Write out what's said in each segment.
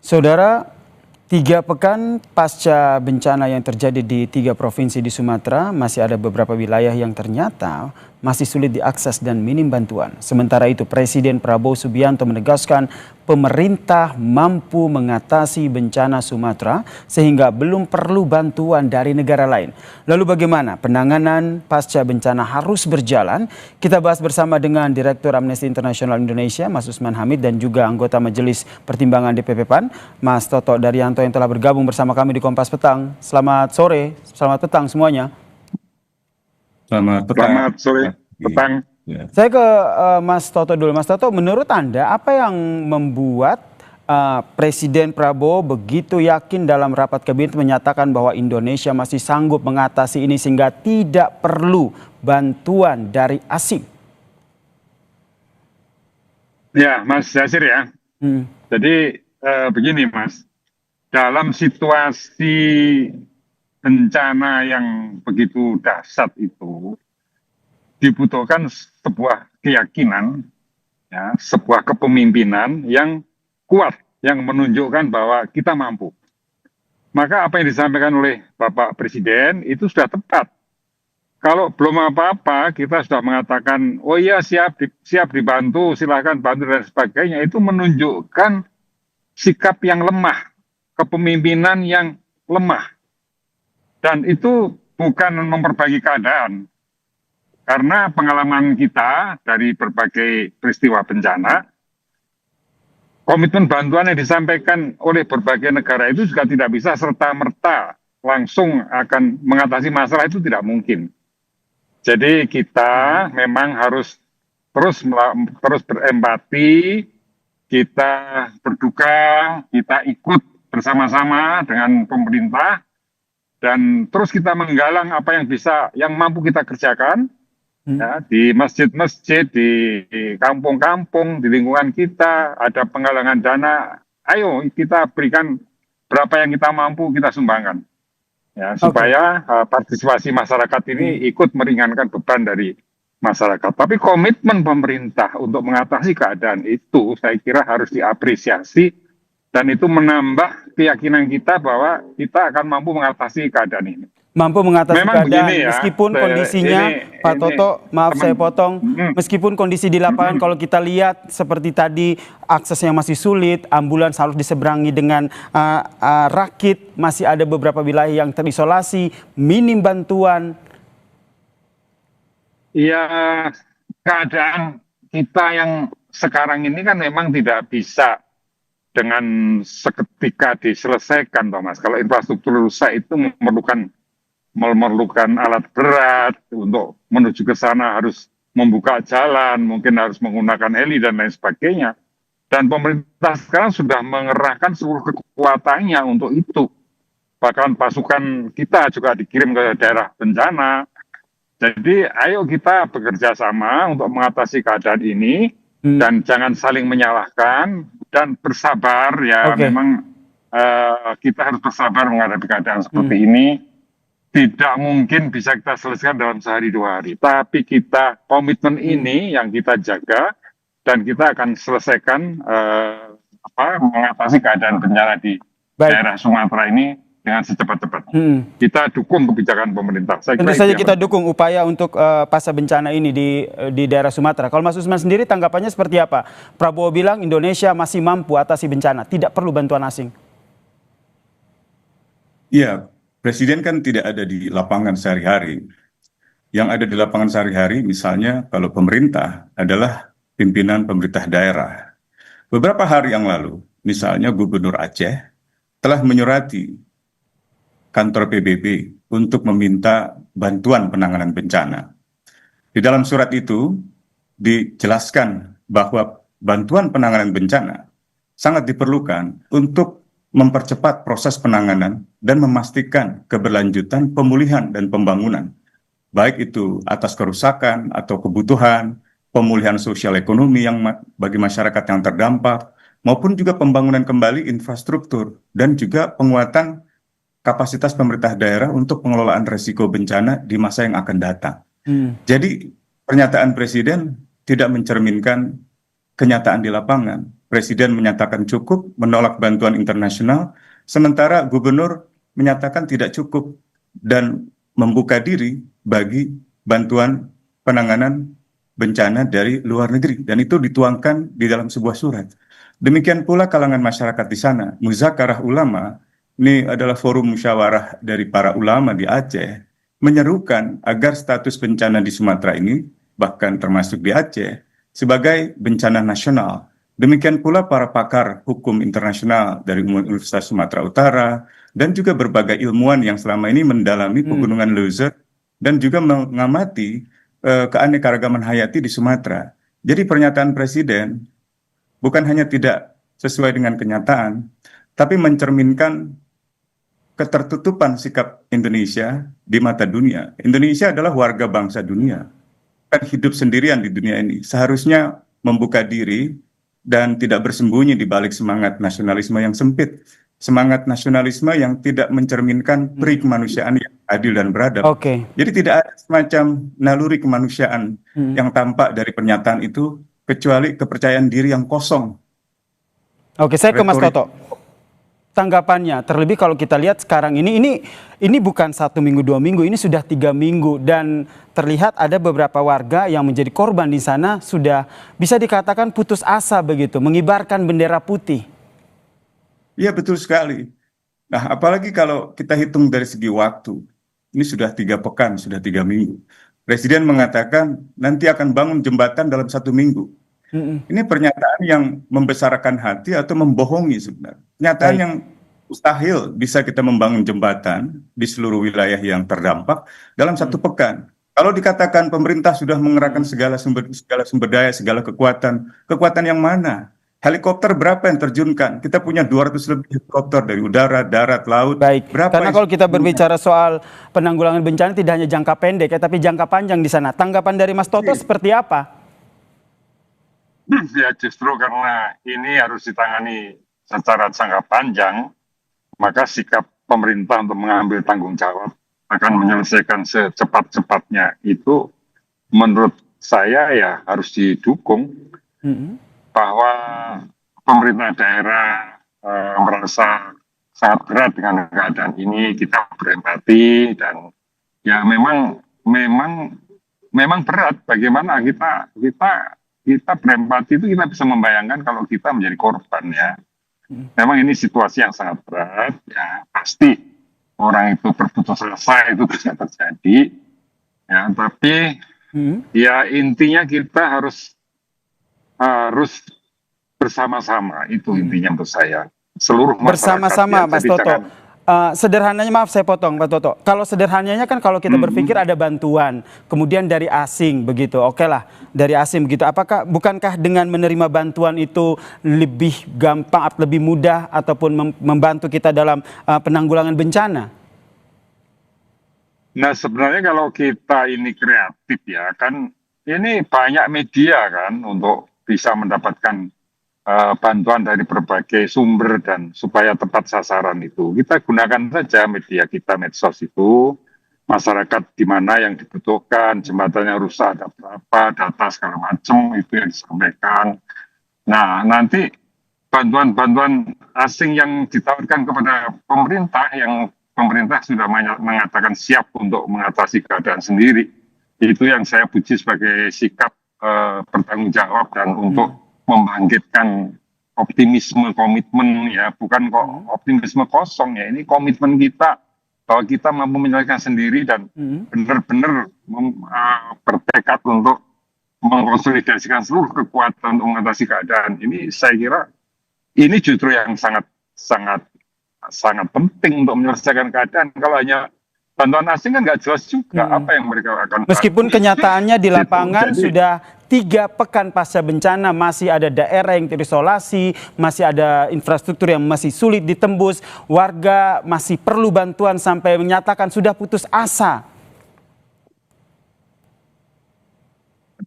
Saudara, 3 pekan pasca bencana yang terjadi di 3 provinsi di Sumatera, masih ada beberapa wilayah yang ternyata masih sulit diakses dan minim bantuan. Sementara itu, Presiden Prabowo Subianto menegaskan pemerintah mampu mengatasi bencana Sumatera sehingga belum perlu bantuan dari negara lain. Lalu bagaimana penanganan pasca bencana harus berjalan? Kita bahas bersama dengan Direktur Amnesty International Indonesia, Mas Usman Hamid, dan juga anggota Majelis Pertimbangan DPP PAN, Mas Toto Daryanto, yang telah bergabung bersama kami di Kompas Petang. Selamat sore, selamat petang semuanya. Selamat petang. Selamat sore, petang. Saya ke Mas Toto dulu. Mas Toto, menurut Anda apa yang membuat Presiden Prabowo begitu yakin dalam rapat kabinet menyatakan bahwa Indonesia masih sanggup mengatasi ini sehingga tidak perlu bantuan dari asing? Ya, Mas Yasir ya. Jadi begini Mas, dalam situasi bencana yang begitu dahsyat itu dibutuhkan sebuah keyakinan, ya, sebuah kepemimpinan yang kuat, yang menunjukkan bahwa kita mampu. Maka apa yang disampaikan oleh Bapak Presiden itu sudah tepat. Kalau belum apa-apa, kita sudah mengatakan, oh iya siap dibantu, silahkan bantu dan sebagainya. Itu menunjukkan sikap yang lemah, kepemimpinan yang lemah. Dan itu bukan memperbaiki keadaan. Karena pengalaman kita dari berbagai peristiwa bencana, komitmen bantuan yang disampaikan oleh berbagai negara itu juga tidak bisa serta-merta langsung akan mengatasi masalah, itu tidak mungkin. Jadi kita memang harus terus berempati, kita berduka, kita ikut bersama-sama dengan pemerintah, dan terus kita menggalang apa yang bisa, yang mampu kita kerjakan, ya, di masjid-masjid, di kampung-kampung, di lingkungan kita, ada penggalangan dana, ayo kita berikan berapa yang kita mampu, kita sumbangkan. Ya, supaya partisipasi masyarakat ini ikut meringankan beban dari masyarakat. Tapi komitmen pemerintah untuk mengatasi keadaan itu saya kira harus diapresiasi, dan itu menambah keyakinan kita bahwa kita akan mampu mengatasi keadaan ini. Mampu mengatasi Memang keadaan begini ya, meskipun kondisinya, Pak Toto, maaf saya potong, meskipun kondisi di lapangan kalau kita lihat seperti tadi aksesnya masih sulit, ambulans harus diseberangi dengan rakit, masih ada beberapa wilayah yang terisolasi, minim bantuan. Ya, keadaan kita yang sekarang ini kan memang tidak bisa dengan seketika diselesaikan, Thomas. Kalau infrastruktur rusak itu memerlukan alat berat untuk menuju ke sana, harus membuka jalan, mungkin harus menggunakan heli dan lain sebagainya. Dan pemerintah sekarang sudah mengerahkan seluruh kekuatannya untuk itu. Bahkan pasukan kita juga dikirim ke daerah bencana. Jadi ayo kita bekerja sama untuk mengatasi keadaan ini, dan jangan saling menyalahkan dan bersabar ya. Memang kita harus bersabar menghadapi keadaan seperti ini. Tidak mungkin bisa kita selesaikan dalam sehari 2 hari. Tapi kita komitmen ini yang kita jaga, dan kita akan selesaikan mengatasi keadaan bencana di daerah Sumatera ini dengan secepat-cepatnya. Kita dukung kebijakan pemerintah. Tentu saja kita dukung upaya untuk pasca bencana ini di daerah Sumatera. Kalau Mas Usman sendiri tanggapannya seperti apa? Prabowo bilang Indonesia masih mampu atasi bencana, tidak perlu bantuan asing. Iya, Presiden kan tidak ada di lapangan sehari-hari. Yang ada di lapangan sehari-hari misalnya kalau pemerintah adalah pimpinan pemerintah daerah. Beberapa hari yang lalu, misalnya Gubernur Aceh telah menyurati kantor PBB untuk meminta bantuan penanganan bencana. Di dalam surat itu dijelaskan bahwa bantuan penanganan bencana sangat diperlukan untuk mempercepat proses penanganan dan memastikan keberlanjutan pemulihan dan pembangunan, baik itu atas kerusakan atau kebutuhan, pemulihan sosial ekonomi yang bagi masyarakat yang terdampak, maupun juga pembangunan kembali infrastruktur dan juga penguatan kapasitas pemerintah daerah untuk pengelolaan risiko bencana di masa yang akan datang. Jadi pernyataan Presiden tidak mencerminkan kenyataan di lapangan. Presiden menyatakan cukup, menolak bantuan internasional, sementara gubernur menyatakan tidak cukup dan membuka diri bagi bantuan penanganan bencana dari luar negeri. Dan itu dituangkan di dalam sebuah surat. Demikian pula kalangan masyarakat di sana. Muzakarah Ulama, ini adalah forum musyawarah dari para ulama di Aceh, menyerukan agar status bencana di Sumatera ini, bahkan termasuk di Aceh, sebagai bencana nasional. Demikian pula para pakar hukum internasional dari Universitas Sumatera Utara dan juga berbagai ilmuwan yang selama ini mendalami pegunungan Leuser dan juga mengamati keanekaragaman hayati di Sumatera. Jadi pernyataan Presiden bukan hanya tidak sesuai dengan kenyataan, tapi mencerminkan ketertutupan sikap Indonesia di mata dunia. Indonesia adalah warga bangsa dunia, kan hidup sendirian di dunia ini. Seharusnya membuka diri dan tidak bersembunyi di balik semangat nasionalisme yang sempit, semangat nasionalisme yang tidak mencerminkan peri kemanusiaan yang adil dan beradab. Oke. Jadi tidak ada semacam naluri kemanusiaan yang tampak dari pernyataan itu, kecuali kepercayaan diri yang kosong. Oke, saya ke Mas Retorik. Toto. Tanggapannya, terlebih kalau kita lihat sekarang ini bukan 1 minggu 2 minggu, ini sudah 3 minggu dan terlihat ada beberapa warga yang menjadi korban di sana sudah bisa dikatakan putus asa begitu, mengibarkan bendera putih. Iya betul sekali. Nah, apalagi kalau kita hitung dari segi waktu, ini sudah 3 pekan, sudah 3 minggu. Presiden mengatakan nanti akan bangun jembatan dalam 1 minggu. Ini pernyataan yang membesarkan hati atau membohongi sebenarnya. Pernyataan Baik. yang mustahil bisa kita membangun jembatan di seluruh wilayah yang terdampak dalam 1 pekan. Kalau dikatakan pemerintah sudah mengerahkan segala sumber daya, segala kekuatan yang mana? Helikopter berapa yang terjunkan? Kita punya 200 lebih helikopter dari udara, darat, laut. Baik, Berapa karena yang kalau kita sudah berbicara soal penanggulangan bencana tidak hanya jangka pendek ya, tapi jangka panjang di sana. Tanggapan dari Mas Toto seperti apa? Ya justru karena ini harus ditangani secara jangka panjang, maka sikap pemerintah untuk mengambil tanggung jawab akan menyelesaikan secepat-cepatnya itu menurut saya ya harus didukung, bahwa pemerintah daerah merasa sangat berat dengan keadaan ini, kita berempati dan ya memang berat bagaimana kita berempati itu kita bisa membayangkan kalau kita menjadi korban ya. Memang ini situasi yang sangat berat ya, pasti orang itu berputus asa itu bisa terjadi ya, tapi ya intinya kita harus bersama-sama, itu intinya menurut saya. Seluruh masyarakat Bersama-sama ya, Mas jadi Toto. jangan Sederhananya, maaf saya potong Pak Toto. Kalau sederhananya kan kalau kita berpikir ada bantuan, kemudian dari asing begitu, oke lah dari asing begitu. Bukankah dengan menerima bantuan itu lebih gampang, lebih mudah ataupun membantu kita dalam penanggulangan bencana? Nah sebenarnya kalau kita ini kreatif ya kan, ini banyak media kan untuk bisa mendapatkan bantuan dari berbagai sumber dan supaya tepat sasaran itu. Kita gunakan saja media kita, medsos itu, masyarakat di mana yang dibutuhkan, jembatannya rusak ada berapa, data segala macam itu yang disampaikan. Nah nanti bantuan-bantuan asing yang ditawarkan kepada pemerintah, yang pemerintah sudah mengatakan siap untuk mengatasi keadaan sendiri, itu yang saya puji sebagai sikap bertanggung jawab dan untuk membangkitkan optimisme, komitmen ya, bukan kok optimisme kosong ya, ini komitmen kita bahwa kita mampu menyelesaikan sendiri dan benar-benar bertekad untuk mengkonsolidasikan seluruh kekuatan untuk mengatasi keadaan ini. Saya kira ini justru yang sangat penting untuk menyelesaikan keadaan. Kalau hanya bantuan asing kan nggak jelas juga apa yang mereka akan meskipun bantu. kenyataannya di lapangan Jadi, sudah 3 pekan pasca bencana masih ada daerah yang terisolasi, masih ada infrastruktur yang masih sulit ditembus, warga masih perlu bantuan sampai menyatakan sudah putus asa.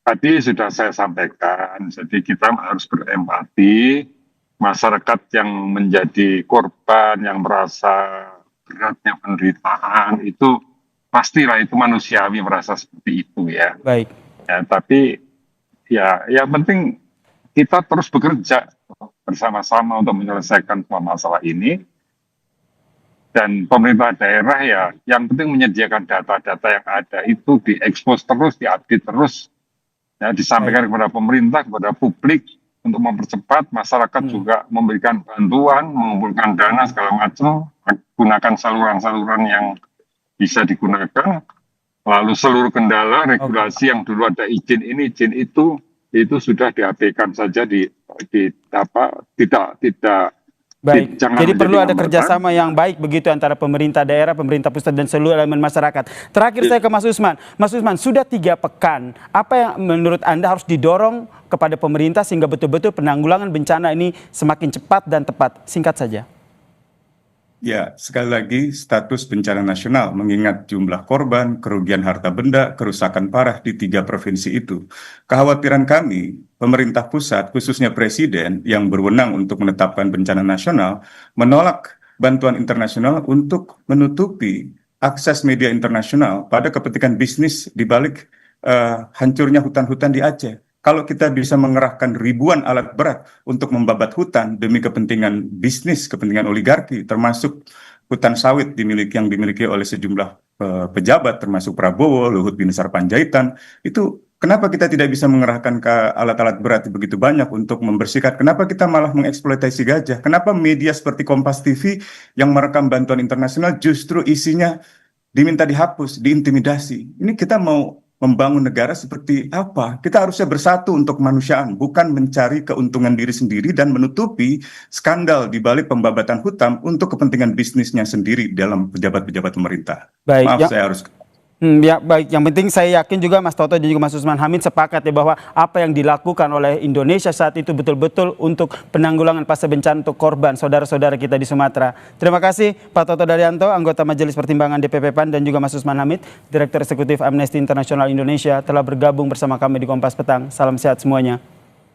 tadi sudah saya sampaikan, jadi kita harus berempati. Masyarakat yang menjadi korban, yang merasa beratnya penderitaan, itu pastilah itu manusiawi merasa seperti itu ya. Baik. Ya tapi ya yang penting kita terus bekerja bersama-sama untuk menyelesaikan semua masalah ini. Dan pemerintah daerah ya, yang penting menyediakan data-data yang ada itu diekspos terus, diupdate terus, ya, disampaikan kepada pemerintah, kepada publik untuk mempercepat. Masyarakat juga memberikan bantuan, mengumpulkan dana segala macam, gunakan saluran-saluran yang bisa digunakan. Lalu seluruh kendala regulasi yang dulu ada izin ini, izin itu sudah diabaikan saja tidak. Baik, Jangan jadi perlu ada hambatan. kerjasama yang baik begitu antara pemerintah daerah, pemerintah pusat, dan seluruh elemen masyarakat. Terakhir saya ke Mas Usman. Mas Usman, sudah 3 pekan, apa yang menurut Anda harus didorong kepada pemerintah sehingga betul-betul penanggulangan bencana ini semakin cepat dan tepat? Singkat saja. Ya, sekali lagi status bencana nasional mengingat jumlah korban, kerugian harta benda, kerusakan parah di 3 provinsi itu. Kekhawatiran kami, pemerintah pusat, khususnya presiden yang berwenang untuk menetapkan bencana nasional, menolak bantuan internasional untuk menutupi akses media internasional pada kepentingan bisnis di balik hancurnya hutan-hutan di Aceh. Kalau kita bisa mengerahkan ribuan alat berat untuk membabat hutan demi kepentingan bisnis, kepentingan oligarki, termasuk hutan sawit yang dimiliki oleh sejumlah pejabat, termasuk Prabowo, Luhut Binsar Panjaitan, itu kenapa kita tidak bisa mengerahkan ke alat-alat berat begitu banyak untuk membersihkan? Kenapa kita malah mengeksploitasi gajah? Kenapa media seperti Kompas TV yang merekam bantuan internasional justru isinya diminta dihapus, diintimidasi? Ini kita mau membangun negara seperti apa? Kita harusnya bersatu untuk kemanusiaan, bukan mencari keuntungan diri sendiri dan menutupi skandal di balik pembabatan hutan untuk kepentingan bisnisnya sendiri dalam pejabat-pejabat pemerintah. Baik, Maaf, saya harus... Ya baik, yang penting saya yakin juga Mas Toto dan juga Mas Usman Hamid sepakat ya bahwa apa yang dilakukan oleh Indonesia saat itu betul-betul untuk penanggulangan pasca bencana untuk korban saudara-saudara kita di Sumatera. Terima kasih Pak Toto Daryanto, anggota Majelis Pertimbangan DPP PAN, dan juga Mas Usman Hamid, Direktur Eksekutif Amnesty International Indonesia, telah bergabung bersama kami di Kompas Petang. Salam sehat semuanya.